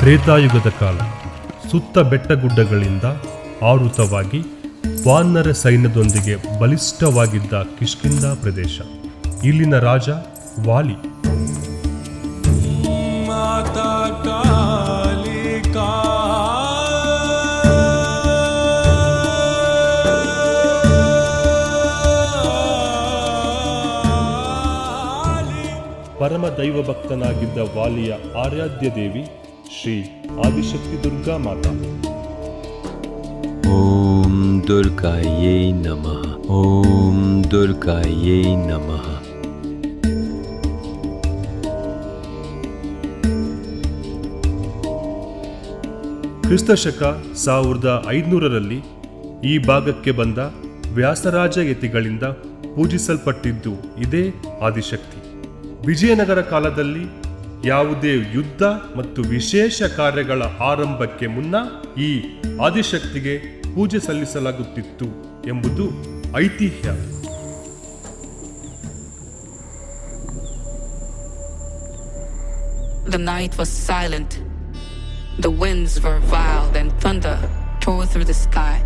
ತ್ರೇತಾಯುಗದ ಕಾಲ. ಸುತ್ತ ಬೆಟ್ಟಗುಡ್ಡಗಳಿಂದ ಆವೃತವಾಗಿ ವಾನರ ಸೈನ್ಯದೊಂದಿಗೆ ಬಲಿಷ್ಠವಾಗಿದ್ದ ಕಿಷ್ಕಿಂಧ ಪ್ರದೇಶ. ಇಲ್ಲಿನ ರಾಜ ವಾಲಿ. ಪರಮ ದೈವ ಭಕ್ತನಾಗಿದ್ದ ವಾಲಿಯ ಆರಾಧ್ಯ ದೇವಿ ಶ್ರೀ ಆದಿಶಕ್ತಿ ದುರ್ಗಾ ಮಾತಾ. ಓಂ ದುರ್ಗಾಯೇ ನಮಃ. ಓಂ ದುರ್ಗಾಯೇ ನಮಃ. ಕ್ರಿಸ್ತಶಕ 1500ರಲ್ಲಿ ಈ ಭಾಗಕ್ಕೆ ಬಂದ ವ್ಯಾಸರಾಜ ಯತಿಗಳಿಂದ ಪೂಜಿಸಲ್ಪಟ್ಟಿದ್ದು ಇದೇ ಆದಿಶಕ್ತಿ. ವಿಜಯನಗರ ಕಾಲದಲ್ಲಿ ಯಾವುದೇ ಯುದ್ಧ ಮತ್ತು ವಿಶೇಷ ಕಾರ್ಯಗಳ ಆರಂಭಕ್ಕೆ ಮುನ್ನ ಈ ಆದಿಶಕ್ತಿಗೆ ಪೂಜೆ ಸಲ್ಲಿಸಲಾಗುತ್ತಿತ್ತು ಎಂಬುದು ಐತಿಹ್ಯ. The night was silent. The winds were wild and thunder tore through the sky.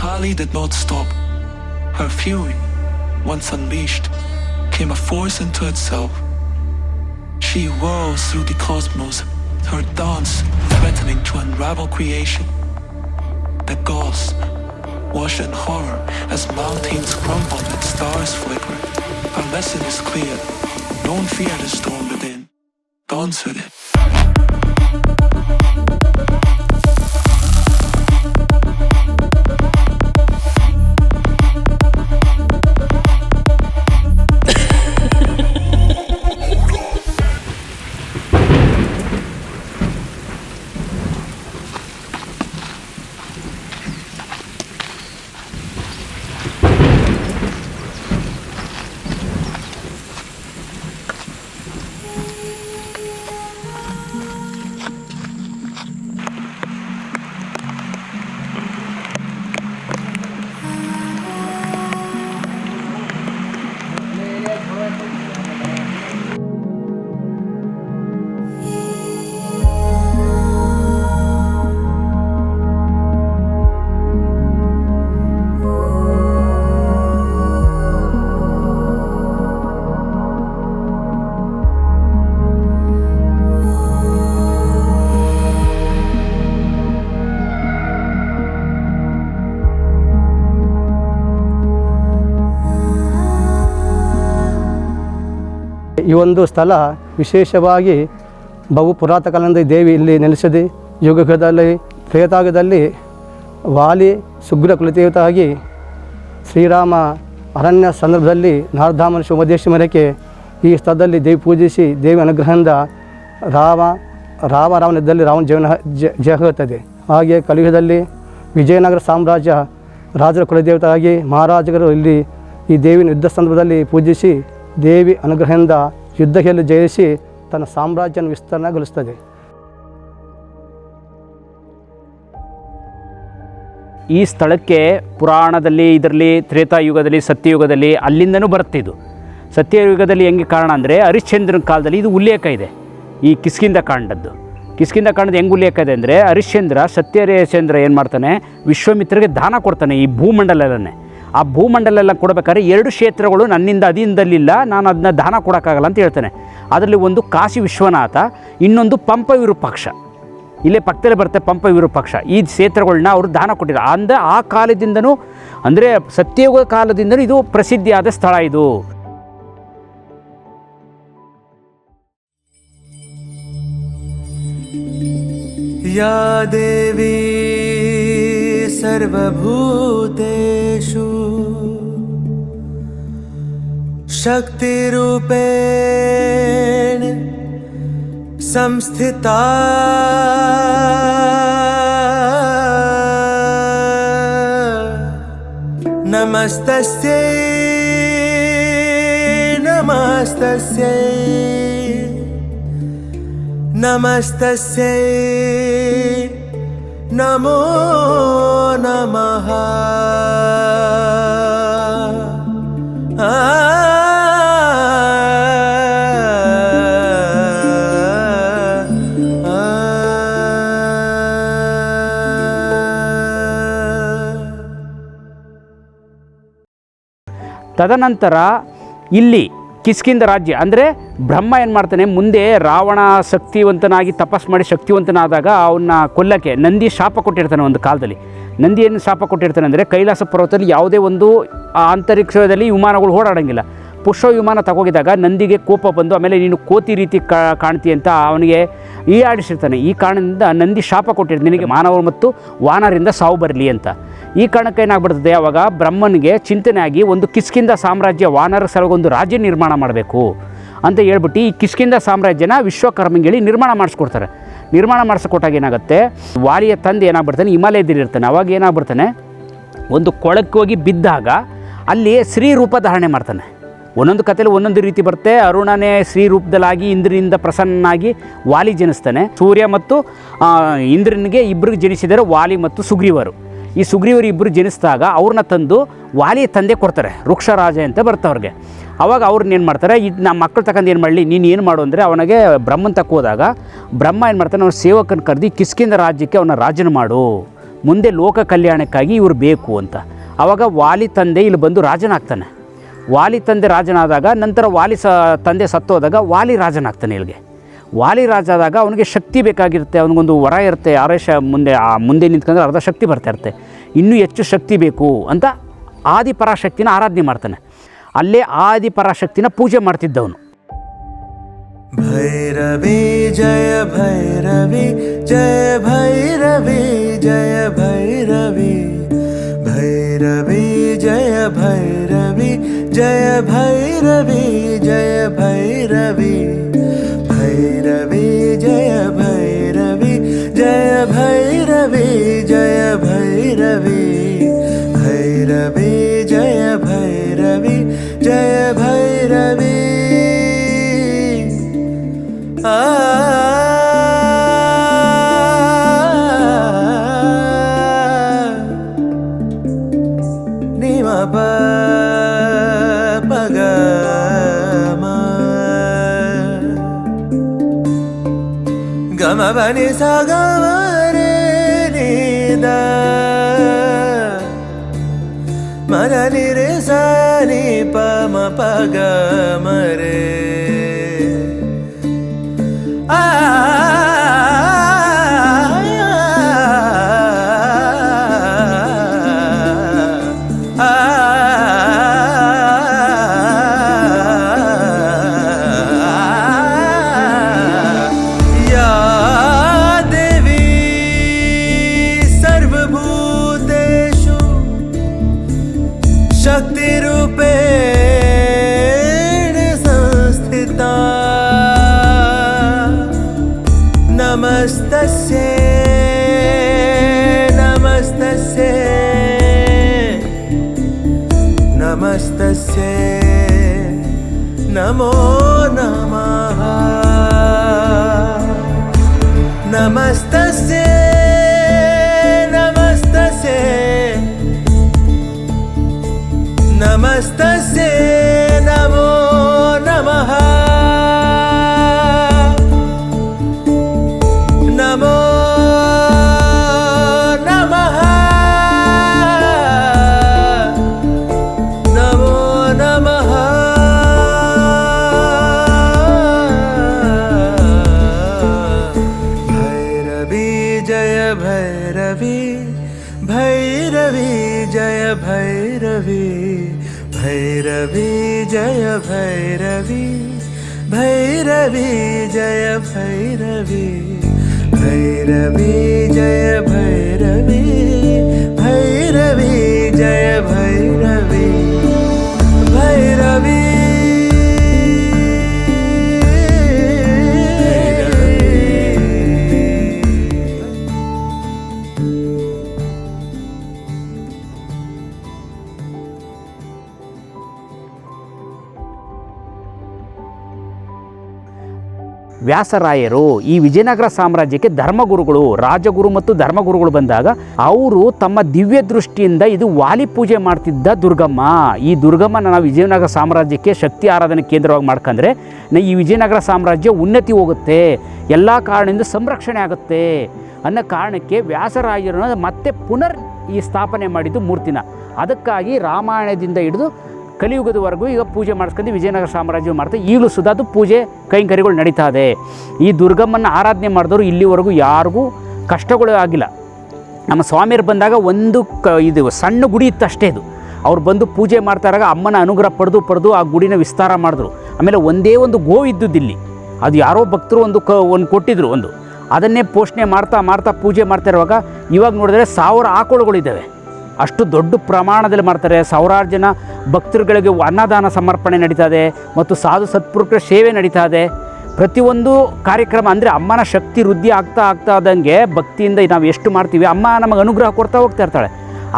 Kali did not stop. Her fury, once unleashed, came a force into itself. She whirls through the cosmos, her dance threatening to unravel creation. The gods watch in horror as mountains crumble and stars flicker. Her lesson is clear. Don't fear the storm within. Dance with it. ಈ ಒಂದು ಸ್ಥಳ ವಿಶೇಷವಾಗಿ ಬಹು ಪುರಾತನ ಕಾಲದಿಂದ ದೇವಿ ಇಲ್ಲಿ ನೆಲೆಸಿದೆ. ಯುಗದಲ್ಲಿ ತ್ರೇತಾಯುಗದಲ್ಲಿ ವಾಲಿ ಸುಗ್ರ ಕುಲದೇವತಾಗಿ ಶ್ರೀರಾಮ ಅರಣ್ಯ ಸಂದರ್ಭದಲ್ಲಿ ನಾರದಾಮನ ಉಪದೇಶ ಮೇರೆಗೆ ಈ ಸ್ಥಳದಲ್ಲಿ ದೇವಿ ಪೂಜಿಸಿ ದೇವಿ ಅನುಗ್ರಹದಿಂದ ರಾವಣ ಯುದ್ಧದಲ್ಲಿ ರಾವಣ ಜಯಗುತ್ತದೆ. ಹಾಗೆ ಕಲಿಯುಗದಲ್ಲಿ ವಿಜಯನಗರ ಸಾಮ್ರಾಜ್ಯ ರಾಜರ ಕುಲದೇವತಾಗಿ ಮಹಾರಾಜರು ಇಲ್ಲಿ ಈ ದೇವಿನ ಯುದ್ಧ ಸಂದರ್ಭದಲ್ಲಿ ಪೂಜಿಸಿ ದೇವಿ ಅನುಗ್ರಹದಿಂದ ಯುದ್ಧದಲ್ಲಿ ಜಯಿಸಿ ತನ್ನ ಸಾಮ್ರಾಜ್ಯವನ್ನು ವಿಸ್ತರಣೆಗೊಳಿಸುತ್ತದೆ. ಈ ಸ್ಥಳಕ್ಕೆ ಪುರಾಣದಲ್ಲಿ ಇದರಲ್ಲಿ ತ್ರೇತಾಯುಗದಲ್ಲಿ ಸತ್ಯಯುಗದಲ್ಲಿ ಅಲ್ಲಿಂದನೂ ಬರುತ್ತೆ. ಇದು ಸತ್ಯಯುಗದಲ್ಲಿ ಹೆಂಗೆ ಕಾರಣ ಅಂದರೆ ಹರಿಶ್ಚಂದ್ರನ ಕಾಲದಲ್ಲಿ ಇದು ಉಲ್ಲೇಖ ಇದೆ. ಈ ಕಿಷ್ಕಿಂಧ ಕಾಂಡದ್ದು ಹೆಂಗೆ ಉಲ್ಲೇಖ ಇದೆ ಅಂದರೆ ಸತ್ಯಹರಿಶ್ಚಂದ್ರ ಏನು ಮಾಡ್ತಾನೆ, ವಿಶ್ವಾಮಿತ್ರರಿಗೆ ದಾನ ಕೊಡ್ತಾನೆ ಈ ಭೂಮಂಡಲನೇ. ಆ ಭೂಮಂಡಲ ಕೊಡಬೇಕಾದ್ರೆ 2 ಕ್ಷೇತ್ರಗಳು ನನ್ನಿಂದ ಅಧೀನದಲ್ಲಿಲ್ಲ, ನಾನು ಅದನ್ನ ದಾನ ಕೊಡೋಕ್ಕಾಗಲ್ಲ ಅಂತ ಹೇಳ್ತಾನೆ. ಅದರಲ್ಲಿ ಒಂದು ಕಾಶಿ ವಿಶ್ವನಾಥ, ಇನ್ನೊಂದು ಪಂಪ ವಿರೂಪಾಕ್ಷ. ಇಲ್ಲೇ ಪಕ್ಕದಲ್ಲೇ ಬರುತ್ತೆ ಪಂಪ ವಿರೂಪಾಕ್ಷ. ಈ ಕ್ಷೇತ್ರಗಳನ್ನ ಅವರು ದಾನ ಕೊಟ್ಟಿದ್ದಾರೆ. ಆ ಕಾಲದಿಂದನೂ ಅಂದರೆ ಸತ್ಯಯುಗ ಕಾಲದಿಂದನೂ ಇದು ಪ್ರಸಿದ್ಧಿಯಾದ ಸ್ಥಳ ಇದು. ಯಾ ದೇವಿ ಸರ್ವಭೂತೇಷು ಶಕ್ತಿರೂಪೇಣ ಸಂಸ್ಥಿತಾ ನಮಸ್ತಸ್ಯೈ ನಮಸ್ತಸ್ಯೈ नमस्तस्यै नमो नमः ತದನಂತರ ಇಲ್ಲಿ ಕಿಷ್ಕಿಂಧ ರಾಜ್ಯ ಅಂದರೆ ಬ್ರಹ್ಮ ಏನು ಮಾಡ್ತಾನೆ, ಮುಂದೆ ರಾವಣ ಶಕ್ತಿವಂತನಾಗಿ ತಪಸ್ ಮಾಡಿ ಶಕ್ತಿವಂತನಾದಾಗ ಅವನ್ನ ಕೊಲ್ಲಕ್ಕೆ ನಂದಿ ಶಾಪ ಕೊಟ್ಟಿರ್ತಾನೆ. ಒಂದು ಕಾಲದಲ್ಲಿ ನಂದಿ ಏನು ಶಾಪ ಕೊಟ್ಟಿರ್ತಾನೆ ಅಂದರೆ, ಕೈಲಾಸ ಪರ್ವತದಲ್ಲಿ ಯಾವುದೇ ಒಂದು ಅಂತರಿಕ್ಷದಲ್ಲಿ ವಿಮಾನಗಳು ಓಡಾಡೋಂಗಿಲ್ಲ. ಪುಷ್ಪ ವಿಮಾನ ತಗೋಗಿದಾಗ ನಂದಿಗೆ ಕೋಪ ಬಂದು, ಆಮೇಲೆ ನೀನು ಕೋತಿ ರೀತಿ ಕಾಣ್ತಿ ಅಂತ ಅವನಿಗೆ ಆಡಿಸಿರ್ತಾನೆ. ಈ ಕಾರಣದಿಂದ ನಂದಿ ಶಾಪ ಕೊಟ್ಟಿರ್ತಾನೆ, ನಿನಗೆ ಮಾನವರು ಮತ್ತು ವಾನರಿಂದ ಸಾವು ಬರಲಿ ಅಂತ. ಈ ಕಾರಣಕ್ಕೆ ಏನಾಗ್ಬಿಡ್ತದೆ, ಅವಾಗ ಬ್ರಹ್ಮನಿಗೆ ಚಿಂತನೆ ಆಗಿ ಒಂದು ಕಿಷ್ಕಿಂಧ ಸಾಮ್ರಾಜ್ಯ, ವಾನರ ಸಲುವಾಗಿ ಒಂದು ರಾಜ್ಯ ನಿರ್ಮಾಣ ಮಾಡಬೇಕು ಅಂತ ಹೇಳ್ಬಿಟ್ಟು ಈ ಕಿಷ್ಕಿಂಧ ಸಾಮ್ರಾಜ್ಯನ ವಿಶ್ವಕರ್ಮಂಗೆ ಹೇಳಿ ನಿರ್ಮಾಣ ಮಾಡಿಸ್ಕೊಡ್ತಾರೆ. ನಿರ್ಮಾಣ ಮಾಡಿಸ್ಕೊಟ್ಟಾಗ ಏನಾಗುತ್ತೆ, ವಾಲಿಯ ತಂದೆ ಏನಾಗ್ಬಿಡ್ತಾನೆ, ಹಿಮಾಲಯದಲ್ಲಿರ್ತಾನೆ. ಅವಾಗ ಏನಾಗ್ಬಿಡ್ತಾನೆ, ಒಂದು ಕೊಳಕ್ಕೆ ಹೋಗಿ ಬಿದ್ದಾಗ ಅಲ್ಲಿ ಸ್ತ್ರೀ ರೂಪ ಧಾರಣೆ ಮಾಡ್ತಾನೆ. ಒಂದೊಂದು ಕಥೆಯಲ್ಲಿ ಒಂದೊಂದು ರೀತಿ ಬರುತ್ತೆ. ಅರುಣನೇ ಸ್ತ್ರೀ ರೂಪದಲ್ಲಾಗಿ ಇಂದ್ರನಿಂದ ಪ್ರಸನ್ನನಾಗಿ ವಾಲಿ ಜನಿಸ್ತಾನೆ. ಸೂರ್ಯ ಮತ್ತು ಇಂದ್ರನಿಗೆ ಇಬ್ಬರಿಗೆ ಜನಿಸಿದರೆ ವಾಲಿ ಮತ್ತು ಸುಗ್ರೀವರು. ಈ ಸುಗ್ರೀವರು ಇಬ್ಬರು ಜನಿಸಿದಾಗ ಅವ್ರನ್ನ ತಂದು ವಾಲಿಯ ತಂದೆ ಕೊಡ್ತಾರೆ, ವೃಕ್ಷರಾಜ ಅಂತ ಬರ್ತವ್ರಿಗೆ. ಅವಾಗ ಅವ್ರನ್ನ ಏನು ಮಾಡ್ತಾರೆ, ಇದು ನಮ್ಮ ಮಕ್ಕಳು ತಗೊಂಡು ಏನು ಮಾಡಲಿ, ನೀನು ಏನು ಮಾಡು ಅಂದರೆ ಅವನಿಗೆ ಬ್ರಹ್ಮನ್ ತಕ್ಕ ಹೋದಾಗ ಬ್ರಹ್ಮ ಏನು ಮಾಡ್ತಾನೆ, ಅವ್ನ ಸೇವಕನ ಕರೆದು ಕಿಷ್ಕಿಂಧ ರಾಜ್ಯಕ್ಕೆ ಅವನ ರಾಜನ ಮಾಡು, ಮುಂದೆ ಲೋಕ ಕಲ್ಯಾಣಕ್ಕಾಗಿ ಇವರು ಬೇಕು ಅಂತ. ಆವಾಗ ವಾಲಿ ತಂದೆ ಇಲ್ಲಿ ಬಂದು ರಾಜನಾಗ್ತಾನೆ. ವಾಲಿ ತಂದೆ ರಾಜನಾದಾಗ ನಂತರ ವಾಲಿ ತಂದೆ ಸತ್ತೋದಾಗ ವಾಲಿ ರಾಜನಾಗ್ತಾನೆ. ಇಲ್ಲಿಗೆ ವಾಲಿ ರಾಜ ಆದಾಗ ಅವನಿಗೆ ಶಕ್ತಿ ಬೇಕಾಗಿರುತ್ತೆ, ಅವನಿಗೊಂದು ವರ ಇರುತ್ತೆ, ಆರೇಶ ಮುಂದೆ ನಿಂತ್ಕೊಂಡ್ರೆ ಅರ್ಧ ಶಕ್ತಿ ಬರ್ತಾ ಇರುತ್ತೆ. ಇನ್ನೂ ಹೆಚ್ಚು ಶಕ್ತಿ ಬೇಕು ಅಂತ ಆದಿಪರಾಶಕ್ತಿನ ಆರಾಧನೆ ಮಾಡ್ತಾನೆ. ಅಲ್ಲೇ ಆದಿಪರಾಶಕ್ತಿನ ಪೂಜೆ ಮಾಡ್ತಿದ್ದವನು. ಭೈರವಿ ಜಯ ಭೈರವಿ ಜಯ ಭೈರವಿ ಜಯ ಭೈರವಿ ಭೈರವಿ ಜಯ ಭೈರವಿ ಜಯ ಭೈರವಿ ಜಯ ಭೈರವಿ ಭೈರವಿ ಜಯ ಭೈರವಿ ಜಯ ಭೈರವಿ ಜಯ ಭೈರವಿ ಭೈರವಿ ಜಯ ಭೈರವಿ ಜಯ ಭೈರವಿ ಗಮ ಬನಿ ಸ ಗಮ ರೇ ನಿ ದ ಮರ ನಿ ರೇ ಸ ನಿ ಪ ಮ ಪ ಗ ಮ ರೇ ಆ शक्तिरूपेण संस्थिता नमस्तस्यै नमस्तस्यै नमस्तस्यै नमो नमः नमस्तस्यै नमस्तस्यै नमो नमः नमो नमः नमो नमः भैरवी जय भैरवी भैरवी जय भैरवी भैरवी जय भैरवी भैरवी जय भैरवी भैरवी जय भैरवी भैरवी जय भैरवी भैरवी ವ್ಯಾಸರಾಯರು ಈ ವಿಜಯನಗರ ಸಾಮ್ರಾಜ್ಯಕ್ಕೆ ಧರ್ಮಗುರುಗಳು, ರಾಜಗುರು ಮತ್ತು ಧರ್ಮಗುರುಗಳು ಬಂದಾಗ ಅವರು ತಮ್ಮ ದಿವ್ಯ ದೃಷ್ಟಿಯಿಂದ ಇದು ವಾಲಿ ಪೂಜೆ ಮಾಡ್ತಿದ್ದ ದುರ್ಗಮ್ಮ. ಈ ದುರ್ಗಮ್ಮನ ನಾವು ವಿಜಯನಗರ ಸಾಮ್ರಾಜ್ಯಕ್ಕೆ ಶಕ್ತಿ ಆರಾಧನೆ ಕೇಂದ್ರವಾಗಿ ಮಾಡ್ಕೊಂಡ್ರೆ ಈ ವಿಜಯನಗರ ಸಾಮ್ರಾಜ್ಯ ಉನ್ನತಿ ಹೋಗುತ್ತೆ, ಎಲ್ಲ ಕಾರಣದಿಂದ ಸಂರಕ್ಷಣೆ ಆಗುತ್ತೆ ಅನ್ನೋ ಕಾರಣಕ್ಕೆ ವ್ಯಾಸರಾಯರನ್ನು ಮತ್ತೆ ಪುನರ್ ಈ ಸ್ಥಾಪನೆ ಮಾಡಿದ್ದು ಮೂರ್ತಿನ. ಅದಕ್ಕಾಗಿ ರಾಮಾಯಣದಿಂದ ಹಿಡಿದು ಕಲಿಯುಗದವರೆಗೂ ಈಗ ಪೂಜೆ ಮಾಡಿಸ್ಕೊಂಡು ವಿಜಯನಗರ ಸಾಮ್ರಾಜ್ಯ ಮಾಡ್ತಾರೆ. ಈಗಲೂ ಸುಧಾ ಅದು ಪೂಜೆ ಕೈಂಕರ್ಯಗಳು ನಡೀತಾ ಇದೆ. ಈ ದುರ್ಗಮ್ಮನ ಆರಾಧನೆ ಮಾಡಿದವರು ಇಲ್ಲಿವರೆಗೂ ಯಾರಿಗೂ ಕಷ್ಟಗಳು ಆಗಿಲ್ಲ. ನಮ್ಮ ಸ್ವಾಮಿಯರು ಬಂದಾಗ ಒಂದು ಇದು ಸಣ್ಣ ಗುಡಿ ಇತ್ತು ಅಷ್ಟೇ. ಇದು ಅವ್ರು ಬಂದು ಪೂಜೆ ಮಾಡ್ತಾರಾಗ ಅಮ್ಮನ ಅನುಗ್ರಹ ಪಡೆದು ಆ ಗುಡಿನ ವಿಸ್ತಾರ ಮಾಡಿದ್ರು. ಆಮೇಲೆ ಒಂದೇ ಒಂದು ಗೋವು ಇದ್ದುದಿಲ್ಲಿ, ಅದು ಯಾರೋ ಭಕ್ತರು ಒಂದು ಕೊಟ್ಟಿದ್ರು, ಅದನ್ನೇ ಪೋಷಣೆ ಮಾಡ್ತಾ ಪೂಜೆ ಮಾಡ್ತಾ ಇರುವಾಗ ಇವಾಗ ನೋಡಿದ್ರೆ 1000 ಆಕಳುಗಳಿದ್ದಾವೆ. ಅಷ್ಟು ದೊಡ್ಡ ಪ್ರಮಾಣದಲ್ಲಿ ಮಾಡ್ತಾರೆ. ಸಾವಿರಾರು ಜನ ಭಕ್ತರುಗಳಿಗೆ ಅನ್ನದಾನ ಸಮರ್ಪಣೆ ನಡೀತಾ ಇದೆ ಮತ್ತು ಸಾಧು ಸತ್ಪುರುಷರ ಸೇವೆ ನಡೀತಾ ಇದೆ. ಪ್ರತಿಯೊಂದು ಕಾರ್ಯಕ್ರಮ ಅಂದರೆ ಅಮ್ಮನ ಶಕ್ತಿ ವೃದ್ಧಿ ಆಗ್ತಾ ಆದಂಗೆ ಭಕ್ತಿಯಿಂದ ನಾವು ಎಷ್ಟು ಮಾಡ್ತೀವಿ ಅಮ್ಮ ನಮಗೆ ಅನುಗ್ರಹ ಕೊಡ್ತಾ ಹೋಗ್ತಾ ಇರ್ತಾಳೆ.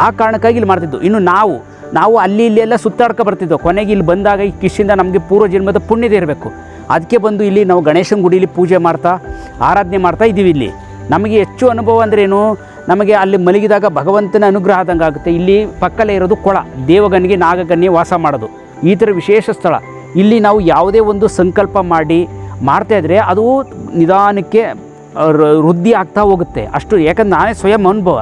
ಆ ಕಾರಣಕ್ಕಾಗಿ ಇಲ್ಲಿ ಮಾಡ್ತಿದ್ದು. ಇನ್ನು ನಾವು ಅಲ್ಲಿ ಇಲ್ಲೆಲ್ಲ ಸುತ್ತಾಡ್ಕೊ ಬರ್ತಿದ್ದೋ. ಕೊನೆಗೆ ಇಲ್ಲಿ ಬಂದಾಗ ಈ ಕಿಶಿಂದ ನಮಗೆ ಪೂರ್ವ ಜನ್ಮದ ಪುಣ್ಯದ ಇರಬೇಕು. ಅದಕ್ಕೆ ಬಂದು ಇಲ್ಲಿ ನಾವು ಗಣೇಶನ ಗುಡಿಲಿ ಪೂಜೆ ಮಾಡ್ತಾ ಆರಾಧನೆ ಮಾಡ್ತಾ ಇದ್ದೀವಿ. ಇಲ್ಲಿ ನಮಗೆ ಹೆಚ್ಚು ಅನುಭವ ಅಂದ್ರೇನು, ನಮಗೆ ಅಲ್ಲಿ ಮಲಗಿದಾಗ ಭಗವಂತನ ಅನುಗ್ರಹ ಆದಂಗೆ ಆಗುತ್ತೆ. ಇಲ್ಲಿ ಪಕ್ಕಲೇ ಇರೋದು ಕೊಳ, ದೇವಗನ್ನಿಗೆ ನಾಗಗನ್ನಿಗೆ ವಾಸ ಮಾಡೋದು, ಈ ಥರ ವಿಶೇಷ ಸ್ಥಳ. ಇಲ್ಲಿ ನಾವು ಯಾವುದೇ ಒಂದು ಸಂಕಲ್ಪ ಮಾಡ್ತಾಯಿದ್ರೆ ಅದು ನಿಧಾನಕ್ಕೆ ವೃದ್ಧಿ ಆಗ್ತಾ ಹೋಗುತ್ತೆ. ಅಷ್ಟು ಯಾಕಂದ್ರೆ ನಾನೇ ಸ್ವಯಂ ಅನುಭವ.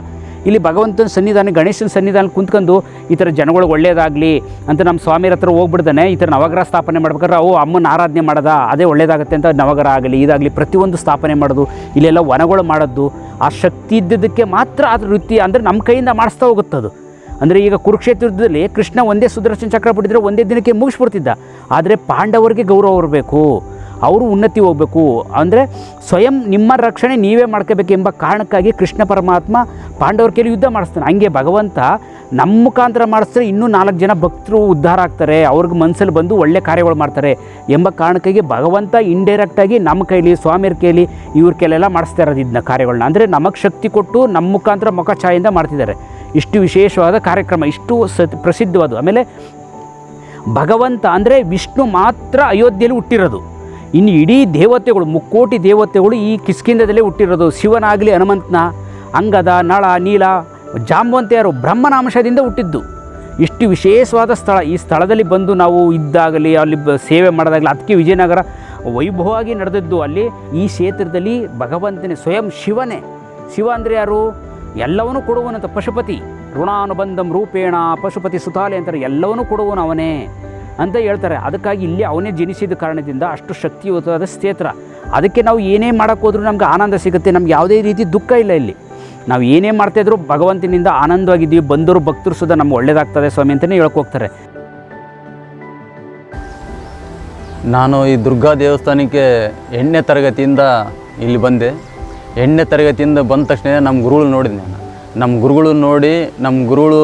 ಇಲ್ಲಿ ಭಗವಂತನ ಸನ್ನಿಧಾನ, ಗಣೇಶನ ಸನ್ನಿಧಾನ ಕುಂತ್ಕೊಂಡು ಈ ಥರ ಜನಗಳಿಗೆ ಒಳ್ಳೇದಾಗಲಿ ಅಂತ ನಮ್ಮ ಸ್ವಾಮಿಯರ ಹತ್ರ ಹೋಗ್ಬಿಡ್ತಾನೆ. ಈ ಥರ ನವಗ್ರಹ ಸ್ಥಾಪನೆ ಮಾಡ್ಬೇಕಾದ್ರೆ ಅಮ್ಮನ ಆರಾಧನೆ ಮಾಡೋದ ಅದೇ ಒಳ್ಳೇದಾಗುತ್ತೆ ಅಂತ ನವಗ್ರಹ ಆಗಲಿ ಇದಾಗಲಿ ಪ್ರತಿಯೊಂದು ಸ್ಥಾಪನೆ ಮಾಡೋದು, ಇಲ್ಲೆಲ್ಲ ವನಗಳು ಮಾಡೋದು. ಆ ಶಕ್ತಿ ಇದ್ದಿದ್ದಕ್ಕೆ ಮಾತ್ರ ಅದ್ರ ವೃತ್ತಿ ಅಂದರೆ ನಮ್ಮ ಕೈಯಿಂದ ಮಾಡಿಸ್ತಾ ಹೋಗುತ್ತದು. ಅಂದರೆ ಈಗ ಕುರುಕ್ಷೇತ್ರದಲ್ಲಿ ಕೃಷ್ಣ ಒಂದೇ ಸುದರ್ಶನ ಚಕ್ರ ಬಿಟ್ಟಿದ್ರೆ ಒಂದೇ ದಿನಕ್ಕೆ ಮುಗಿಸ್ಬಿಡ್ತಿದ್ದ. ಆದರೆ ಪಾಂಡವರಿಗೆ ಗೌರವ ಇರಬೇಕು, ಅವರು ಉನ್ನತಿ ಹೋಗಬೇಕು. ಅಂದರೆ ಸ್ವಯಂ ನಿಮ್ಮ ರಕ್ಷಣೆ ನೀವೇ ಮಾಡ್ಕೋಬೇಕೆಂಬ ಕಾರಣಕ್ಕಾಗಿ ಕೃಷ್ಣ ಪರಮಾತ್ಮ ಪಾಂಡವರ ಕೈಲಿ ಯುದ್ಧ ಮಾಡಿಸ್ತಾನೆ. ಹಂಗೆ ಭಗವಂತ ನಮ್ಮ ಮುಖಾಂತರ ಮಾಡಿಸಿದ್ರೆ ಇನ್ನೂ 4 ಜನ ಭಕ್ತರು ಉದ್ಧಾರ ಆಗ್ತಾರೆ, ಅವ್ರಿಗೆ ಮನಸ್ಸಲ್ಲಿ ಬಂದು ಒಳ್ಳೆ ಕಾರ್ಯಗಳು ಮಾಡ್ತಾರೆ ಎಂಬ ಕಾರಣಕ್ಕಾಗಿ ಭಗವಂತ ಇಂಡೈರೆಕ್ಟಾಗಿ ನಮ್ಮ ಕೈಲಿ, ಸ್ವಾಮಿಯರ ಕೈಲಿ, ಇವ್ರ ಕೈಲೆಲ್ಲ ಮಾಡಿಸ್ತಾ ಇರೋದು ಇದನ್ನ ಕಾರ್ಯಗಳನ್ನ. ಅಂದರೆ ನಮಗೆ ಶಕ್ತಿ ಕೊಟ್ಟು ನಮ್ಮ ಮುಖಾಂತರ ಮುಖ ಛಾಯಿಂದ ಮಾಡ್ತಿದ್ದಾರೆ. ಇಷ್ಟು ವಿಶೇಷವಾದ ಕಾರ್ಯಕ್ರಮ, ಇಷ್ಟು ಪ್ರಸಿದ್ಧವಾದ. ಆಮೇಲೆ ಭಗವಂತ ಅಂದರೆ ವಿಷ್ಣು ಮಾತ್ರ ಅಯೋಧ್ಯೆಯಲ್ಲಿ ಹುಟ್ಟಿರೋದು. ಇನ್ನು ಇಡೀ ದೇವತೆಗಳು 3 ಕೋಟಿ ದೇವತೆಗಳು ಈ ಕಿಷ್ಕಿಂಧದಲ್ಲೇ ಹುಟ್ಟಿರೋದು. ಶಿವನಾಗಲಿ, ಹನುಮಂತನ, ಅಂಗದ, ನಳ, ನೀಲ, ಜಾಂಬವಂತೆಯರು ಬ್ರಹ್ಮನಾಂಶದಿಂದ ಹುಟ್ಟಿದ್ದು. ಇಷ್ಟು ವಿಶೇಷವಾದ ಸ್ಥಳ. ಈ ಸ್ಥಳದಲ್ಲಿ ಬಂದು ನಾವು ಇದ್ದಾಗಲಿ ಅಲ್ಲಿ ಸೇವೆ ಮಾಡೋದಾಗಲಿ ಅದಕ್ಕೆ ವಿಜಯನಗರ ವೈಭವವಾಗಿ ನಡೆದಿದ್ದು. ಅಲ್ಲಿ ಈ ಕ್ಷೇತ್ರದಲ್ಲಿ ಭಗವಂತನೇ ಸ್ವಯಂ ಶಿವನೇ. ಶಿವ ಅಂದರೆ ಯಾರು? ಎಲ್ಲವನ್ನೂ ಕೊಡುವನಂತ ಪಶುಪತಿ. ಋಣಾನುಬಂಧಂ ರೂಪೇಣ ಪಶುಪತಿ ಸುತಾಲೆ ಅಂತಾರೆ. ಎಲ್ಲವನ್ನೂ ಕೊಡುವನು ಅವನೇ ಅಂತ ಹೇಳ್ತಾರೆ. ಅದಕ್ಕಾಗಿ ಇಲ್ಲಿ ಅವನೇ ಜನಿಸಿದ ಕಾರಣದಿಂದ ಅಷ್ಟು ಶಕ್ತಿಯುತವಾದ ಕ್ಷೇತ್ರ. ಅದಕ್ಕೆ ನಾವು ಏನೇ ಮಾಡೋಕ್ಕೋದ್ರೂ ನಮ್ಗೆ ಆನಂದ ಸಿಗುತ್ತೆ, ನಮ್ಗೆ ಯಾವುದೇ ರೀತಿ ದುಃಖ ಇಲ್ಲ. ಇಲ್ಲಿ ನಾವು ಏನೇ ಮಾಡ್ತಾಯಿದ್ರು ಭಗವಂತನಿಂದ ಆನಂದವಾಗಿದ್ದೀವಿ. ಬಂದರು ಭಕ್ತರು ಸುಧಾ ನಮ್ಗೆ ಒಳ್ಳೇದಾಗ್ತದೆ ಸ್ವಾಮಿ ಅಂತಲೇ ಹೇಳ್ಕೋಗ್ತಾರೆ. ನಾನು ಈ ದುರ್ಗಾ ದೇವಸ್ಥಾನಕ್ಕೆ 8ನೇ ತರಗತಿಯಿಂದ ಇಲ್ಲಿ ಬಂದೆ. 8ನೇ ತರಗತಿಯಿಂದ ಬಂದ ತಕ್ಷಣ ನಮ್ಮ ಗುರುಗಳು ನೋಡಿದೆ ನಾನು. ನಮ್ಮ ಗುರುಗಳು ನೋಡಿ, ನಮ್ಮ ಗುರುಗಳು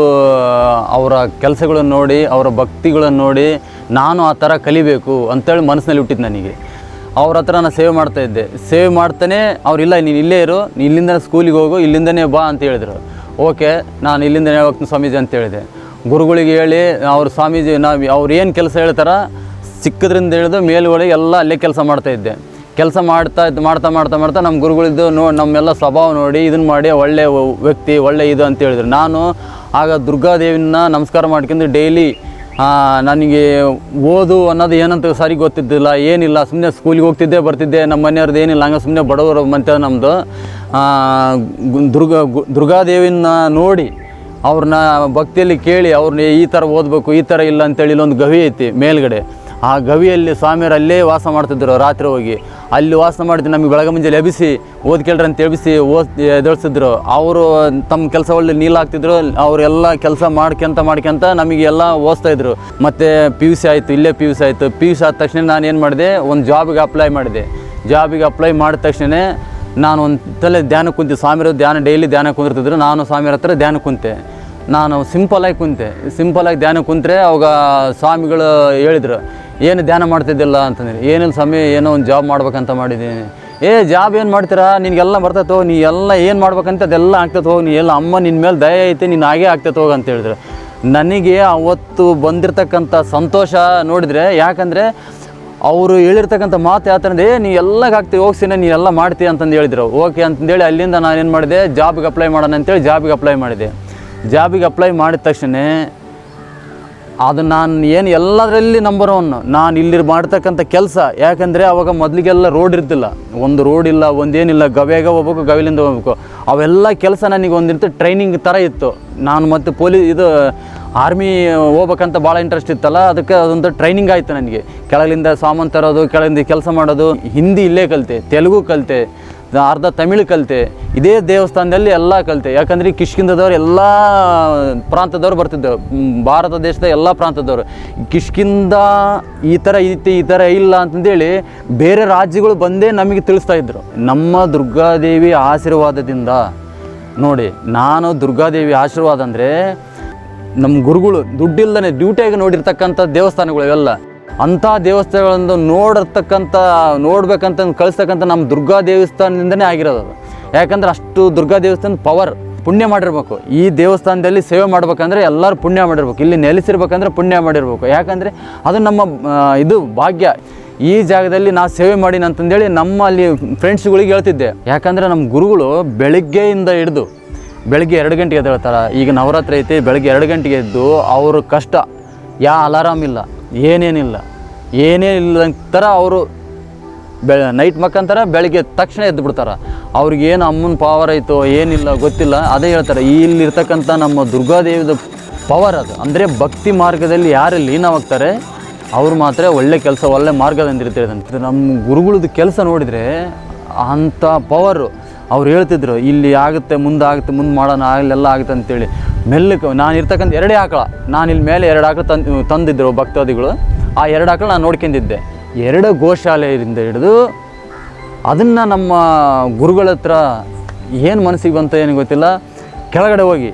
ಅವರ ಕೆಲಸಗಳನ್ನು ನೋಡಿ, ಅವರ ಭಕ್ತಿಗಳನ್ನು ನೋಡಿ ನಾನು ಆ ಥರ ಕಲಿಬೇಕು ಅಂತೇಳಿ ಮನಸ್ಸಿನಲ್ಲಿ ಹುಟ್ಟಿದ್ದು ನನಗೆ. ಅವ್ರ ಹತ್ರ ನಾನು ಸೇವೆ ಮಾಡ್ತಾಯಿದ್ದೆ. ಸೇವೆ ಮಾಡ್ತಾನೆ ಅವರಿಲ್ಲ, ನೀನು ಇಲ್ಲೇ ಇರು, ಇಲ್ಲಿಂದ ಸ್ಕೂಲಿಗೆ ಹೋಗು, ಇಲ್ಲಿಂದನೇ ಬಾ ಅಂತ ಹೇಳಿದರು. ಓಕೆ, ನಾನು ಇಲ್ಲಿಂದನೇ ಹೋಗ್ತೀನಿ ಸ್ವಾಮೀಜಿ ಅಂತ ಹೇಳಿದೆ. ಗುರುಗಳಿಗೆ ಹೇಳಿ ಅವ್ರು ಸ್ವಾಮೀಜಿ ಅವ್ರು ಏನು ಕೆಲಸ ಹೇಳ್ತಾರ ಸಿಕ್ಕದ್ರಿಂದ ಹಿಡಿದು ಮೇಲುಗಳಿಗೆ ಎಲ್ಲ ಅಲ್ಲೇ ಕೆಲಸ ಮಾಡ್ತಾಯಿದ್ದೆ. ಕೆಲಸ ಮಾಡ್ತಾ ನಮ್ಮ ಗುರುಗಳಿದ್ದು ನಮ್ಮೆಲ್ಲ ಸ್ವಭಾವ ನೋಡಿ ಇದನ್ನು ಮಾಡಿ ಒಳ್ಳೆ ವ್ಯಕ್ತಿ, ಒಳ್ಳೆ ಇದು ಅಂತ ಹೇಳಿದ್ರು. ನಾನು ಆಗ ದುರ್ಗಾದೇವಿನ ನಮಸ್ಕಾರ ಮಾಡ್ಕೊಂಡು ಡೈಲಿ ನನಗೆ ಓದು ಅನ್ನೋದು ಏನಂತ ಸರಿ ಗೊತ್ತಿದ್ದಿಲ್ಲ, ಏನಿಲ್ಲ. ಸುಮ್ಮನೆ ಸ್ಕೂಲಿಗೆ ಹೋಗ್ತಿದ್ದೆ ಬರ್ತಿದ್ದೆ. ನಮ್ಮ ಮನೆಯವ್ರದ್ದು ಏನಿಲ್ಲ, ಹಂಗೆ ಸುಮ್ಮನೆ ಬಡವರು ಮಂತ ನಮ್ಮದು. ದುರ್ಗಾದೇವಿನ ನೋಡಿ ಅವ್ರನ್ನ ಭಕ್ತಿಯಲ್ಲಿ ಕೇಳಿ ಅವ್ರನ್ನ ಈ ಥರ ಓದಬೇಕು, ಈ ಥರ ಇಲ್ಲ ಅಂತೇಳಿ ಇಲ್ಲೊಂದು ಗವಿ ಐತಿ ಮೇಲ್ಗಡೆ. ಆ ಗವಿಯಲ್ಲಿ ಸ್ವಾಮಿಯರು ಅಲ್ಲೇ ವಾಸ ಮಾಡ್ತಿದ್ರು. ರಾತ್ರಿ ಹೋಗಿ ಅಲ್ಲಿ ವಾಸ ಮಾಡಿದ್ರು. ನಮಗೆ ಬೆಳಗ್ಗೆ ಮುಂಜಾನೆ ಎಬ್ಬಿಸಿ ಓದ್ಕೇಳ್ರಿ ಅಂತ ಎಬ್ಬಿಸಿ ಎದುರಿಸಿದ್ರು. ಅವರು ತಮ್ಮ ಕೆಲಸ ಒಳ್ಳೆ ನೀಲಾಗ್ತಿದ್ರು. ಅವರೆಲ್ಲ ಕೆಲಸ ಮಾಡ್ಕೊಂತ ನಮಗೆಲ್ಲ ಓದಿಸ್ತಾಯಿದ್ರು. ಮತ್ತು PUC ಆಯಿತು, ಇಲ್ಲೇ PUC ಆಯಿತು. PUC ಆದ ತಕ್ಷಣ ನಾನು ಏನು ಮಾಡಿದೆ, ಒಂದು ಜಾಬಿಗೆ ಅಪ್ಲೈ ಮಾಡಿದೆ. ಜಾಬಿಗೆ ಅಪ್ಲೈ ಮಾಡಿದ ತಕ್ಷಣ ನಾನು ಒಂದು ತಲೆ ಧ್ಯಾನ ಕುಂತೆ. ಸ್ವಾಮಿಯರು ಡೈಲಿ ಧ್ಯಾನ ಕುಂದಿರ್ತಿದ್ರು. ನಾನು ಸ್ವಾಮಿಯರ ಹತ್ರ ಧ್ಯಾನ ಕುಂತೆ. ನಾನು ಸಿಂಪಲಾಗಿ ಕುಂತೆ. ಸಿಂಪಲಾಗಿ ಧ್ಯಾನ ಕುಂತ್ರೆ ಅವಾಗ ಸ್ವಾಮಿಗಳು ಹೇಳಿದರು, ಏನು ಧ್ಯಾನ ಮಾಡ್ತಿದ್ದಿಲ್ಲ ಅಂತಂದರೆ. ಏನಿಲ್ಲ ಸ್ವಾಮಿ, ಏನೋ ಒಂದು ಜಾಬ್ ಮಾಡ್ಬೇಕಂತ ಮಾಡಿದ್ದೀನಿ. ಜಾಬ್ ಏನು ಮಾಡ್ತೀರಾ, ನಿನಗೆಲ್ಲ ಬರ್ತೈತೆ ಹೋಗಿ, ನೀ ಎಲ್ಲ ಏನು ಮಾಡ್ಬೇಕಂತ ಅದೆಲ್ಲ ಆಗ್ತೈತೆ ಹೋಗಿ, ನೀ ಎಲ್ಲ ಅಮ್ಮ ನಿನ್ನ ಮೇಲೆ ದಯ ಐತೆ, ನೀನು ಹಾಗೇ ಆಗ್ತೈತೆ ಹೋಗಿ ಅಂತ ಹೇಳಿದ್ರು. ನನಗೆ ಅವತ್ತು ಬಂದಿರತಕ್ಕಂಥ ಸಂತೋಷ ನೋಡಿದರೆ, ಯಾಕಂದರೆ ಅವರು ಹೇಳಿರ್ತಕ್ಕಂಥ ಮಾತು ಯಾವ ಥರ ಅಂದರೆ ನೀವೆಲ್ಲಗೆ ಹಾಕ್ತೀವಿ ಹೋಗ್ಸಿನ ನೀವೆಲ್ಲ ಮಾಡ್ತೀವಿ ಅಂತಂದು ಹೇಳಿದ್ರು. ಓಕೆ ಅಂತಂದೇಳಿ ಅಲ್ಲಿಂದ ನಾನೇನು ಮಾಡಿದೆ, ಜಾಬಿಗೆ ಅಪ್ಲೈ ಮಾಡೋಣ ಅಂತೇಳಿ ಜಾಬಿಗೆ ಅಪ್ಲೈ ಮಾಡಿದೆ. ಜಾಬಿಗೆ ಅಪ್ಲೈ ಮಾಡಿದ ತಕ್ಷಣ ಅದು ನಾನು ಏನು ಎಲ್ಲದರಲ್ಲಿ ನಂಬರ್ 1 ನಾನು ಇಲ್ಲಿ ಮಾಡ್ತಕ್ಕಂಥ ಕೆಲಸ. ಯಾಕಂದರೆ ಅವಾಗ ಮೊದಲಿಗೆಲ್ಲ ರೋಡ್ ಇರ್ತಿಲ್ಲ, ಒಂದು ರೋಡ್ ಇಲ್ಲ, ಒಂದೇನಿಲ್ಲ, ಗವೆಗೆ ಹೋಗ್ಬೇಕು, ಗವಿಲಿಂದ ಹೋಗ್ಬೇಕು. ಅವೆಲ್ಲ ಕೆಲಸ ನನಗೆ ಒಂದಿರ್ತು ಟ್ರೈನಿಂಗ್ ಥರ ಇತ್ತು. ನಾನು ಮತ್ತು ಇದು ಆರ್ಮಿ ಹೋಗ್ಬೇಕಂತ ಭಾಳ ಇಂಟ್ರೆಸ್ಟ್ ಇತ್ತಲ್ಲ, ಅದಕ್ಕೆ ಅದೊಂದು ಟ್ರೈನಿಂಗ್ ಆಯಿತು ನನಗೆ. ಕೆಳಗಿಂದ ಸಾಮಾನು ತರೋದು, ಕೆಳಗಿಂದ ಕೆಲಸ ಮಾಡೋದು. ಹಿಂದಿ ಇಲ್ಲೇ ಕಲಿತೆ, ತೆಲುಗು ಕಲಿತೆ, ಅರ್ಧ ತಮಿಳು ಕಲಿತೆ. ಇದೇ ದೇವಸ್ಥಾನದಲ್ಲಿ ಎಲ್ಲ ಕಲಿತೆ. ಯಾಕಂದರೆ ಕಿಷ್ಕಿಂಧದವ್ರು ಎಲ್ಲ ಪ್ರಾಂತದವ್ರು ಬರ್ತಿದ್ದೆವು, ಭಾರತ ದೇಶದ ಎಲ್ಲ ಪ್ರಾಂತದವರು. ಕಿಷ್ಕಿಂಧ ಈ ಥರ ಐತಿ, ಈ ಥರ ಇಲ್ಲ ಅಂತಂದೇಳಿ ಬೇರೆ ರಾಜ್ಯಗಳು ಬಂದೇ ನಮಗೆ ತಿಳಿಸ್ತಾ ಇದ್ದರು. ನಮ್ಮ ದುರ್ಗಾದೇವಿ ಆಶೀರ್ವಾದದಿಂದ ನೋಡಿ, ನಾನು ದುರ್ಗಾದೇವಿ ಆಶೀರ್ವಾದ ಅಂದರೆ ನಮ್ಮ ಗುರುಗಳು ದುಡ್ಡಿಲ್ಲದೇ ಡ್ಯೂಟಿಯಾಗಿ ನೋಡಿರ್ತಕ್ಕಂಥ ದೇವಸ್ಥಾನಗಳು ಇವೆಲ್ಲ. ಅಂಥ ದೇವಸ್ಥಾನಗಳನ್ನು ನೋಡ್ಬೇಕಂತ ಕಳಿಸ್ತಕ್ಕಂಥ ನಮ್ಮ ದುರ್ಗಾ ದೇವಸ್ಥಾನದಿಂದನೇ ಆಗಿರೋದು ಅದು. ಯಾಕಂದ್ರೆ ಅಷ್ಟು ದುರ್ಗಾ ದೇವಸ್ಥಾನದ ಪವರ್. ಪುಣ್ಯ ಮಾಡಿರ್ಬೇಕು. ಈ ದೇವಸ್ಥಾನದಲ್ಲಿ ಸೇವೆ ಮಾಡ್ಬೇಕಂದ್ರೆ ಎಲ್ಲರೂ ಪುಣ್ಯ ಮಾಡಿರ್ಬೇಕು. ಇಲ್ಲಿ ನೆಲೆಸಿರ್ಬೇಕಂದ್ರೆ ಪುಣ್ಯ ಮಾಡಿರ್ಬೇಕು. ಯಾಕಂದರೆ ಅದು ನಮ್ಮ ಇದು ಭಾಗ್ಯ. ಈ ಜಾಗದಲ್ಲಿ ನಾವು ಸೇವೆ ಮಾಡೀನಿ ಅಂತಂದೇಳಿ ನಮ್ಮ ಅಲ್ಲಿ ಫ್ರೆಂಡ್ಸ್ಗಳಿಗೆ ಹೇಳ್ತಿದ್ದೆ. ಯಾಕಂದರೆ ನಮ್ಮ ಗುರುಗಳು ಬೆಳಗ್ಗೆಯಿಂದ ಹಿಡಿದು ಬೆಳಗ್ಗೆ 2 ಗಂಟೆಗೆ ಎದ್ದೇಳ್ತಾರೆ. ಈಗ ನವರಾತ್ರಿ ಐತಿ, ಬೆಳಗ್ಗೆ 2 ಗಂಟೆಗೆ ಎದ್ದು ಅವ್ರ ಕಷ್ಟ, ಅಲಾರಾಮ್ ಇಲ್ಲ, ಏನೇನಿಲ್ಲ ಥರ ಅವರು ನೈಟ್ ಮಕ್ಕಂತಾರೆ, ಬೆಳಗ್ಗೆ ತಕ್ಷಣ ಎದ್ದು ಬಿಡ್ತಾರೆ. ಅವ್ರಿಗೇನು ಅಮ್ಮನ ಪವರ್ ಐತೋ ಏನಿಲ್ಲ ಗೊತ್ತಿಲ್ಲ, ಅದೇ ಹೇಳ್ತಾರೆ. ಇಲ್ಲಿರ್ತಕ್ಕಂಥ ನಮ್ಮ ದುರ್ಗಾದೇವಿದ ಪವರ್ ಅದು. ಅಂದರೆ ಭಕ್ತಿ ಮಾರ್ಗದಲ್ಲಿ ಯಾರು ಲೀನವಾಗ್ತಾರೆ ಅವ್ರು ಮಾತ್ರ ಒಳ್ಳೆ ಕೆಲಸ, ಒಳ್ಳೆ ಮಾರ್ಗದಂದಿರ್ತಿರೋದಂತೆ. ನಮ್ಮ ಗುರುಗಳದ್ದು ಕೆಲಸ ನೋಡಿದರೆ ಅಂಥ ಪವರು. ಅವ್ರು ಹೇಳ್ತಿದ್ರು ಇಲ್ಲಿ ಆಗುತ್ತೆ, ಮುಂದೆ ಮಾಡೋಣ, ಆಗಲೆಲ್ಲ ಆಗುತ್ತೆ ಅಂತೇಳಿ. ಮೆಲ್ಲಕ್ಕೆ ನಾನು ಇರ್ತಕ್ಕಂಥ 2 ಆಕಳ, ನಾನು ಇಲ್ಲಿ ಮೇಲೆ 2 ಆಕಳ ತಂದಿದ್ದರು ಭಕ್ತಾದಿಗಳು. ಆ 2 ಆಕಳ ನಾನು ನೋಡ್ಕೊಂಡಿದ್ದೆ. 2 ಗೋಶಾಲೆಯಿಂದ ಹಿಡಿದು ಅದನ್ನು ನಮ್ಮ ಗುರುಗಳ ಹತ್ರ ಏನು ಮನಸ್ಸಿಗೆ ಬಂತ ಏನು ಗೊತ್ತಿಲ್ಲ, ಕೆಳಗಡೆ ಹೋಗಿ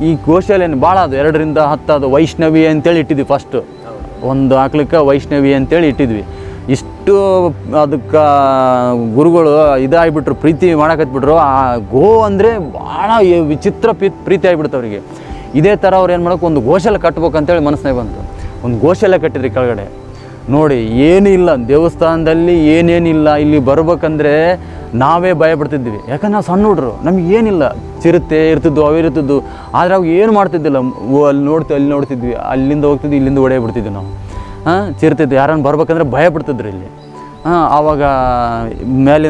ಈ ಗೋಶಾಲೆಯನ್ನು ಭಾಳ ಅದು 2 ರಿಂದ 10 ಅದು ವೈಷ್ಣವಿ ಅಂತೇಳಿ ಇಟ್ಟಿದ್ವಿ. ಫಸ್ಟು ಒಂದು ಆಕಳಕ್ಕೆ ವೈಷ್ಣವಿ ಅಂತೇಳಿ ಇಟ್ಟಿದ್ವಿ. ಇಷ್ಟು ಅದಕ್ಕೆ ಗುರುಗಳು ಇದಾಗಿಬಿಟ್ರು, ಪ್ರೀತಿ ಮಾಡಕತ್ಬಿಟ್ರು. ಆ ಗೋ ಅಂದರೆ ಭಾಳ ವಿಚಿತ್ರ ಪ್ರೀತಿ ಆಗಿಬಿಡ್ತು ಅವರಿಗೆ. ಇದೇ ಥರ ಅವ್ರು ಏನು ಮಾಡೋಕೆ ಒಂದು ಗೋಶಾಲೆ ಕಟ್ಬೇಕಂತೇಳಿ ಮನಸ್ಸಿನಾಗ ಬಂತು. ಒಂದು ಗೋಶಾಲೆ ಕಟ್ಟಿದ್ರಿ ಕೆಳಗಡೆ. ನೋಡಿ ಏನೂ ಇಲ್ಲ ದೇವಸ್ಥಾನದಲ್ಲಿ, ಏನೇನಿಲ್ಲ. ಇಲ್ಲಿ ಬರ್ಬೇಕಂದ್ರೆ ನಾವೇ ಭಯ ಪಡ್ತಿದ್ವಿ. ಯಾಕಂದ್ರೆ ನಾವು ಸಣ್ಣ ಹುಡ್ರು, ನಮಗೆ ಏನಿಲ್ಲ, ಚಿರತೆ ಇರ್ತಿದ್ವು, ಅವೇ ಇರ್ತಿದ್ವು. ಆದರೆ ಅವು ಏನು ಮಾಡ್ತಿದ್ದಿಲ್ಲ. ಅಲ್ಲಿ ನೋಡ್ತಿದ್ವಿ, ಅಲ್ಲಿಂದ ಹೋಗ್ತಿದ್ವಿ, ಇಲ್ಲಿಂದ ಹೊಡೆಯ ಬಿಡ್ತಿದ್ವಿ ನಾವು. ಚಿರ್ತಿದ್ದು ಯಾರನ್ನು ಬರ್ಬೇಕಂದ್ರೆ ಭಯ ಪಡ್ತಿದ್ರು ಇಲ್ಲಿ. ಆವಾಗ ಮೇಲೆ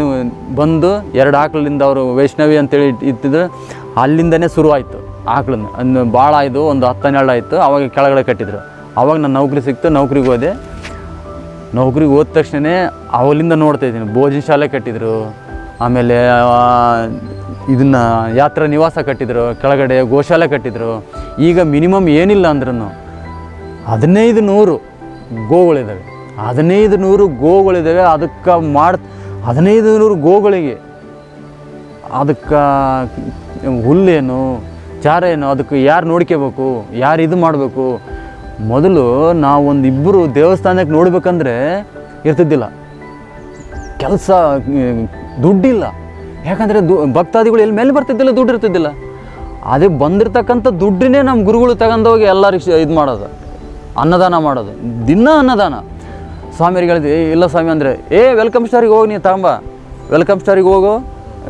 ಬಂದು 2 ಆಕಳಿಂದ ಅವರು ವೈಷ್ಣವಿ ಅಂತೇಳಿ ಇತ್ತಿದ್ರು. ಅಲ್ಲಿಂದನೇ ಶುರುವಾಯಿತು ಆಕಳನ್ನು. ಭಾಳ ಆಯಿತು, ಒಂದು 10-12 ಆಯಿತು. ಆವಾಗ ಕೆಳಗಡೆ ಕಟ್ಟಿದ್ರು. ಆವಾಗ ನಾನು ನೌಕರಿ ಸಿಕ್ತು, ನೌಕರಿಗೆ ಹೋದೆ. ನೌಕರಿಗೆ ಹೋದ ತಕ್ಷಣ ಅವಲಿಂದ ನೋಡ್ತಾಯಿದ್ದೀನಿ. ಭೋಜನ ಶಾಲೆ ಕಟ್ಟಿದ್ರು, ಆಮೇಲೆ ಇದನ್ನು ಯಾತ್ರಾ ನಿವಾಸ ಕಟ್ಟಿದ್ರು, ಕೆಳಗಡೆ ಗೋಶಾಲೆ ಕಟ್ಟಿದ್ರು. ಈಗ ಮಿನಿಮಮ್ ಏನಿಲ್ಲ ಅಂದ್ರೂ 1500 ಗೋಗಳಿದ್ದಾವೆ. 1500 ಗೋಗಳಿದ್ದಾವೆ. ಅದಕ್ಕೆ 1500 ಗೋಗಳಿಗೆ ಅದಕ್ಕೆ ಹುಲ್ಲೇನು ಚಾರ ಏನು, ಅದಕ್ಕೆ ಯಾರು ನೋಡ್ಕೋಬೇಕು, ಯಾರು ಇದು ಮಾಡಬೇಕು. ಮೊದಲು ನಾವು ಒಂದು 2 ದೇವಸ್ಥಾನಕ್ಕೆ ನೋಡ್ಬೇಕಂದ್ರೆ ಇರ್ತಿದ್ದಿಲ್ಲ, ಕೆಲಸ ದುಡ್ಡಿಲ್ಲ. ಯಾಕಂದರೆ ಭಕ್ತಾದಿಗಳು ಎಲ್ಲಿ ಮೇಲೆ ಬರ್ತಿದ್ದಿಲ್ಲ, ದುಡ್ಡು ಇರ್ತಿದ್ದಿಲ್ಲ. ಅದೇ ಬಂದಿರತಕ್ಕಂಥ ದುಡ್ಡನ್ನೇ ನಮ್ಮ ಗುರುಗಳು ತಗೊಂಡೋಗಿ ಎಲ್ಲರಿಗೆ ಇದು ಮಾಡೋದು, ಅನ್ನದಾನ ಮಾಡೋದು. ದಿನ ಅನ್ನದಾನ. ಸ್ವಾಮಿಯರಿಗೆ ಹೇಳಿದ್ವಿ, ಇಲ್ಲ ಸ್ವಾಮಿ ಅಂದರೆ ವೆಲ್ಕಮ್ ಸ್ಟಾರಿಗೆ ಹೋಗಿ ನೀನು ತಗೊಂಬ, ವೆಲ್ಕಮ್ ಸ್ಟಾರಿಗೆ ಹೋಗು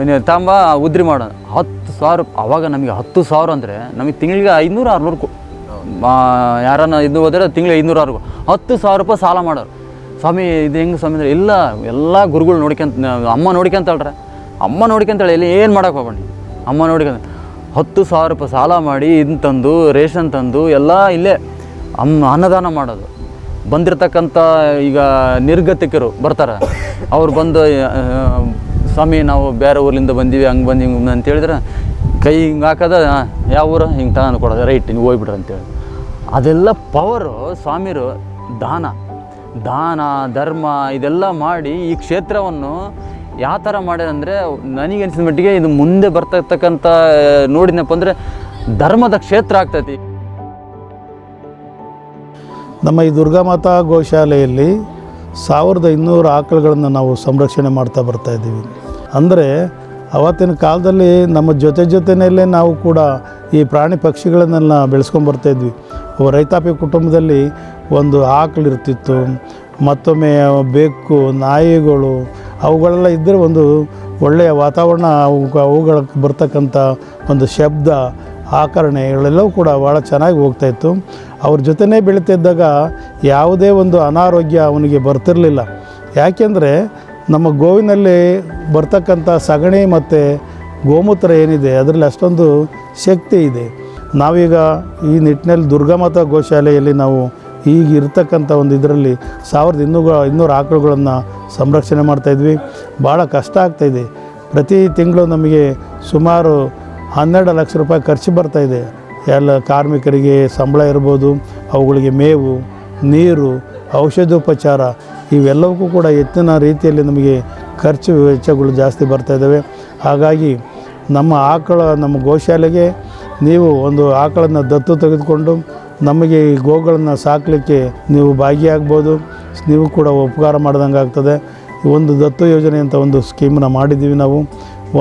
ನೀನು ತಗೊಂಬ, ಉದ್ರಿ ಮಾಡೋಣ. 10,000. ಆವಾಗ ನಮಗೆ 10,000 ಅಂದರೆ ನಮಗೆ ತಿಂಗಳಿಗೆ 500-600 ಯಾರನ್ನ ಇದು ಹೋದರೆ ತಿಂಗಳಿಗೆ 500-600 10,000 ರೂಪಾಯಿ ಸಾಲ ಮಾಡೋರು. ಸ್ವಾಮಿ ಇದು ಹೆಂಗೆ ಸ್ವಾಮಿ ಅಂದರೆ, ಇಲ್ಲ ಎಲ್ಲ ಗುರುಗಳು ಅಮ್ಮ ನೋಡ್ಕೊಂತಾಳ್ರೆ, ಅಮ್ಮ ನೋಡ್ಕೊಂತಾಳೆ, ಇಲ್ಲಿ ಏನು ಮಾಡೋಕೆ ಹೋಗೋಣ, ಅಮ್ಮ ನೋಡ್ಕೊಂತ 10,000 ರೂಪಾಯಿ ಸಾಲ ಮಾಡಿ ಇದನ್ನ ತಂದು ರೇಷನ್ ತಂದು ಎಲ್ಲ ಇಲ್ಲೇ ಅನ್ನದಾನ ಮಾಡೋದು. ಬಂದಿರತಕ್ಕಂಥ ಈಗ ನಿರ್ಗತಿಕರು ಬರ್ತಾರೆ, ಅವ್ರು ಬಂದು ಸ್ವಾಮಿ ನಾವು ಬೇರೆ ಊರಿಂದ ಬಂದೀವಿ, ಹಂಗೆ ಬಂದು ಹಿಂಗೆ ಅಂತ ಹೇಳಿದ್ರೆ ಕೈ ಹಿಂಗೆ ಹಾಕೋದ, ಯಾವ ಊರು ಹಿಂಗೆ ತಗೊಂಡು ಕೊಡೋದು, ರೈಟ್ ನೀವು ಹೋಗ್ಬಿಡ್ರಿ ಅಂತೇಳಿ. ಅದೆಲ್ಲ ಪವರು ಸ್ವಾಮಿರು. ದಾನ ಧರ್ಮ ಇದೆಲ್ಲ ಮಾಡಿ ಈ ಕ್ಷೇತ್ರವನ್ನು ಯಾವ ಥರ ಮಾಡ್ಯಾರಂದರೆ, ನನಗೆ ಅನಿಸಿದ ಮಟ್ಟಿಗೆ ಇದು ಮುಂದೆ ಬರ್ತಕ್ಕಂಥ ನೋಡಿದ್ನಪ್ಪ ಅಂದರೆ ಧರ್ಮದ ಕ್ಷೇತ್ರ ಆಗ್ತೈತಿ. ನಮ್ಮ ಈ ದುರ್ಗಾಮಾತಾ ಗೋಶಾಲೆಯಲ್ಲಿ 1500 ಆಕಳುಗಳನ್ನು ನಾವು ಸಂರಕ್ಷಣೆ ಮಾಡ್ತಾ ಬರ್ತಾಯಿದ್ದೀವಿ. ಅಂದರೆ ಅವತ್ತಿನ ಕಾಲದಲ್ಲಿ ನಮ್ಮ ಜೊತೆಯಲ್ಲೇ ನಾವು ಕೂಡ ಈ ಪ್ರಾಣಿ ಪಕ್ಷಿಗಳನ್ನೆಲ್ಲ ಬೆಳೆಸ್ಕೊಂಡು ಬರ್ತಾಯಿದ್ವಿ. ಒಬ್ಬ ರೈತಾಪಿ ಕುಟುಂಬದಲ್ಲಿ ಒಂದು ಆಕಳು ಇರ್ತಿತ್ತು, ಮತ್ತೊಮ್ಮೆ ಬೆಕ್ಕು, ನಾಯಿಗಳು ಅವುಗಳೆಲ್ಲ ಇದ್ದರೆ ಒಂದು ಒಳ್ಳೆಯ ವಾತಾವರಣ, ಅವುಗಳಿಗೆ ಬರ್ತಕ್ಕಂಥ ಒಂದು ಶಬ್ದ ಆಕರಣೆಗಳೆಲ್ಲವೂ ಕೂಡ ಭಾಳ ಚೆನ್ನಾಗಿ ಹೋಗ್ತಾಯಿತ್ತು. ಅವ್ರ ಜೊತೆನೇ ಬೆಳೀತಿದ್ದಾಗ ಯಾವುದೇ ಒಂದು ಅನಾರೋಗ್ಯ ಅವನಿಗೆ ಬರ್ತಿರಲಿಲ್ಲ. ಯಾಕೆಂದರೆ ನಮ್ಮ ಗೋವಿನಲ್ಲಿ ಬರ್ತಕ್ಕಂಥ ಸಗಣಿ ಮತ್ತು ಗೋಮೂತ್ರ ಏನಿದೆ ಅದರಲ್ಲಿ ಅಷ್ಟೊಂದು ಶಕ್ತಿ ಇದೆ. ನಾವೀಗ ಈ ನಿಟ್ಟಿನಲ್ಲಿ ದುರ್ಗಾಮಾತಾ ಗೋಶಾಲೆಯಲ್ಲಿ ನಾವು ಈಗ ಇರ್ತಕ್ಕಂಥ ಒಂದು ಇದರಲ್ಲಿ 1200 ಆಕಳುಗಳನ್ನು ಸಂರಕ್ಷಣೆ ಮಾಡ್ತಾಯಿದ್ವಿ. ಭಾಳ ಕಷ್ಟ ಆಗ್ತಾಯಿದೆ. ಪ್ರತಿ ತಿಂಗಳು ನಮಗೆ ಸುಮಾರು 12 ಲಕ್ಷ ರೂಪಾಯಿ ಖರ್ಚು ಬರ್ತಾಯಿದೆ. ಎಲ್ಲ ಕಾರ್ಮಿಕರಿಗೆ ಸಂಬಳ ಇರ್ಬೋದು, ಅವುಗಳಿಗೆ ಮೇವು, ನೀರು, ಔಷಧೋಪಚಾರ ಇವೆಲ್ಲವಕ್ಕೂ ಕೂಡ ಹೆಚ್ಚಿನ ರೀತಿಯಲ್ಲಿ ನಮಗೆ ಖರ್ಚು ವೆಚ್ಚಗಳು ಜಾಸ್ತಿ ಬರ್ತಾಯಿದ್ದಾವೆ. ಹಾಗಾಗಿ ನಮ್ಮ ಗೋಶಾಲೆಗೆ ನೀವು ಒಂದು ಆಕಳನ್ನು ದತ್ತು ತೆಗೆದುಕೊಂಡು ನಮಗೆ ಈ ಗೋಗಳನ್ನು ಸಾಕಲಿಕ್ಕೆ ನೀವು ಭಾಗಿಯಾಗ್ಬೋದು. ನೀವು ಕೂಡ ಉಪಕಾರ ಮಾಡ್ದಂಗೆ ಆಗ್ತದೆ. ಒಂದು ದತ್ತು ಯೋಜನೆ ಅಂತ ಒಂದು ಸ್ಕೀಮನ್ನು ಮಾಡಿದ್ದೀವಿ ನಾವು.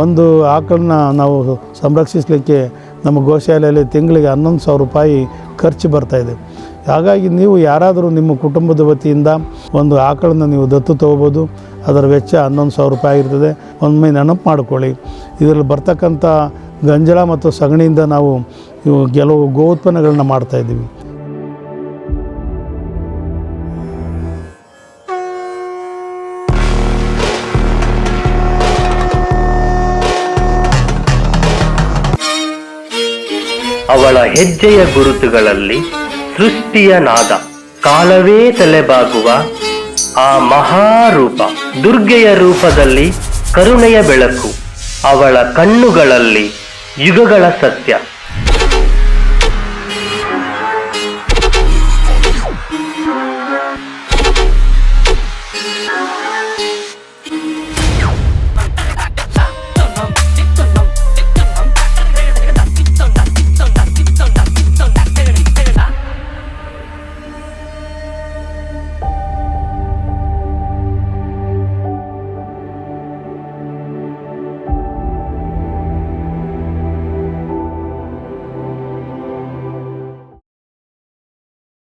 ಒಂದು ಆಕಳನ್ನ ನಾವು ಸಂರಕ್ಷಿಸಲಿಕ್ಕೆ ನಮ್ಮ ಗೋಶಾಲೆಯಲ್ಲಿ ತಿಂಗಳಿಗೆ 11,000 ರೂಪಾಯಿ ಖರ್ಚು ಬರ್ತಾಯಿದೆ. ಹಾಗಾಗಿ ನೀವು ಯಾರಾದರೂ ನಿಮ್ಮ ಕುಟುಂಬದ ವತಿಯಿಂದ ಒಂದು ಆಕಳನ್ನು ನೀವು ದತ್ತು ತೊಗೋಬೋದು. ಅದರ ವೆಚ್ಚ 11,000 ರೂಪಾಯಿ ಇರ್ತದೆ. ಒಮ್ಮೆ ನೆನಪು ಮಾಡ್ಕೊಳ್ಳಿ. ಇದರಲ್ಲಿ ಬರ್ತಕ್ಕಂಥ ಗಂಜಲ ಮತ್ತು ಸಗಣಿಯಿಂದ ನಾವು ಕೆಲವು ಗೋ ಉತ್ಪನ್ನಗಳನ್ನ ಮಾಡ್ತಾಯಿದ್ದೀವಿ. ಅವಳ ಹೆಜ್ಜೆಯ ಗುರುತುಗಳಲ್ಲಿ ಸೃಷ್ಟಿಯ ನಾದ, ಕಾಲವೇ ತಲೆಬಾಗುವ ಆ ಮಹಾರೂಪ, ದುರ್ಗೆಯ ರೂಪದಲ್ಲಿ ಕರುಣೆಯ ಬೆಳಕು, ಅವಳ ಕಣ್ಣುಗಳಲ್ಲಿ ಯುಗಗಳ ಸತ್ಯ.